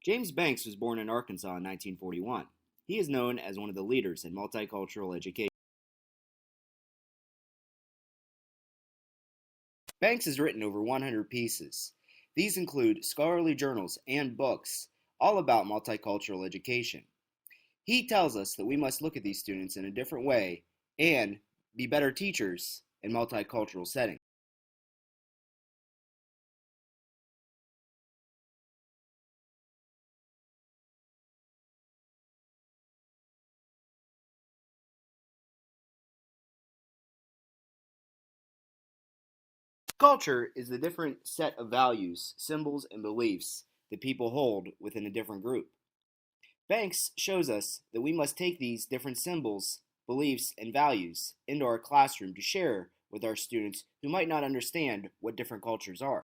James Banks was born in Arkansas in 1941. He is known as one of the leaders in multicultural education. Banks has written over 100 pieces. These include scholarly journals and books, all about multicultural education. He tells us that we must look at these students in a different way and be better teachers in multicultural settings. Culture is the different set of values, symbols, and beliefs that people hold within a different group. Banks shows us that we must take these different symbols, beliefs, and values into our classroom to share with our students who might not understand what different cultures are.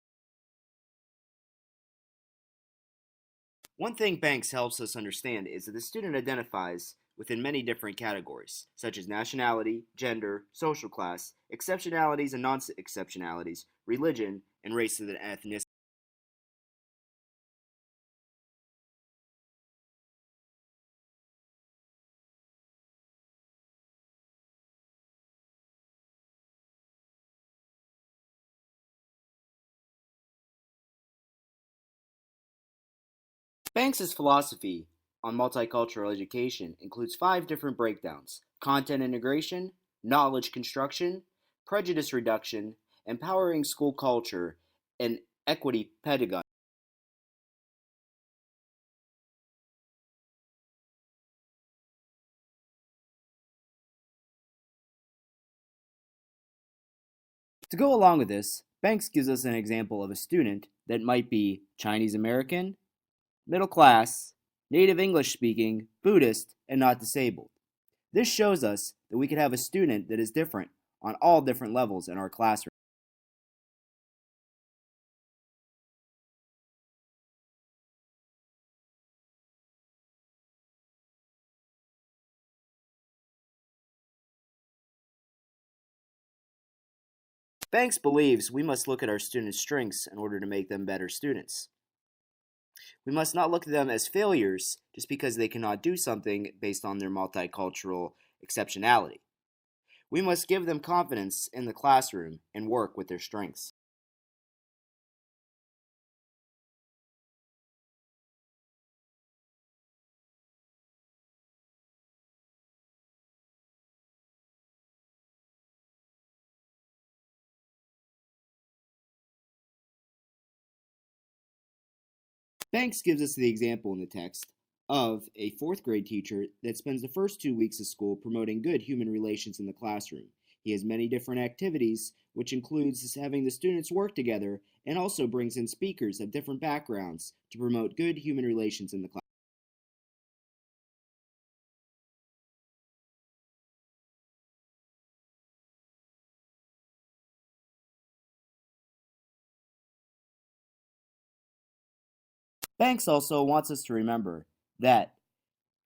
One thing Banks helps us understand is that the student identifies within many different categories, such as nationality, gender, social class, exceptionalities and non-exceptionalities, religion, and race and ethnicity. Banks's philosophy on multicultural education includes 5 different breakdowns: content integration, knowledge construction, prejudice reduction, empowering school culture, and equity pedagogy. To go along with this, Banks gives us an example of a student that might be Chinese American, middle class, native English speaking, Buddhist, and not disabled. This shows us that we could have a student that is different on all different levels in our classroom. Banks believes we must look at our students' strengths in order to make them better students. We must not look at them as failures just because they cannot do something based on their multicultural exceptionality. We must give them confidence in the classroom and work with their strengths. Banks gives us the example in the text of a fourth grade teacher that spends the first 2 weeks of school promoting good human relations in the classroom. He has many different activities, which includes having the students work together and also brings in speakers of different backgrounds to promote good human relations in the class. Banks also wants us to remember that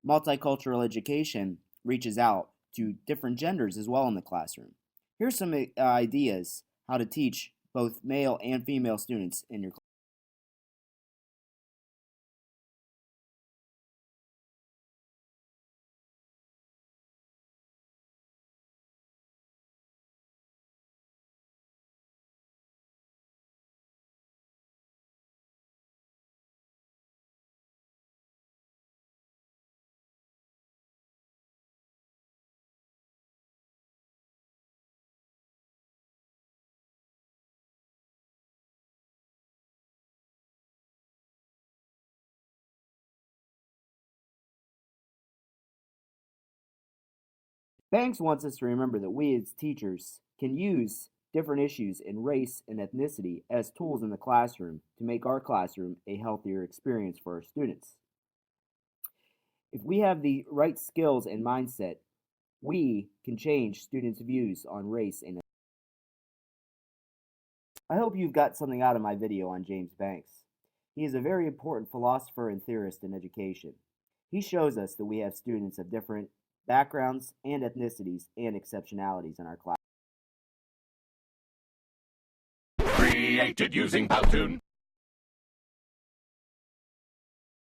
multicultural education reaches out to different genders as well in the classroom. Here's some ideas how to teach both male and female students in your class. Banks wants us to remember that we as teachers can use different issues in race and ethnicity as tools in the classroom to make our classroom a healthier experience for our students. If we have the right skills and mindset, we can change students' views on race and I hope you've got something out of my video on James Banks. He is a very important philosopher and theorist in education. He shows us that we have students of different backgrounds and ethnicities and exceptionalities in our class. Created using Powtoon.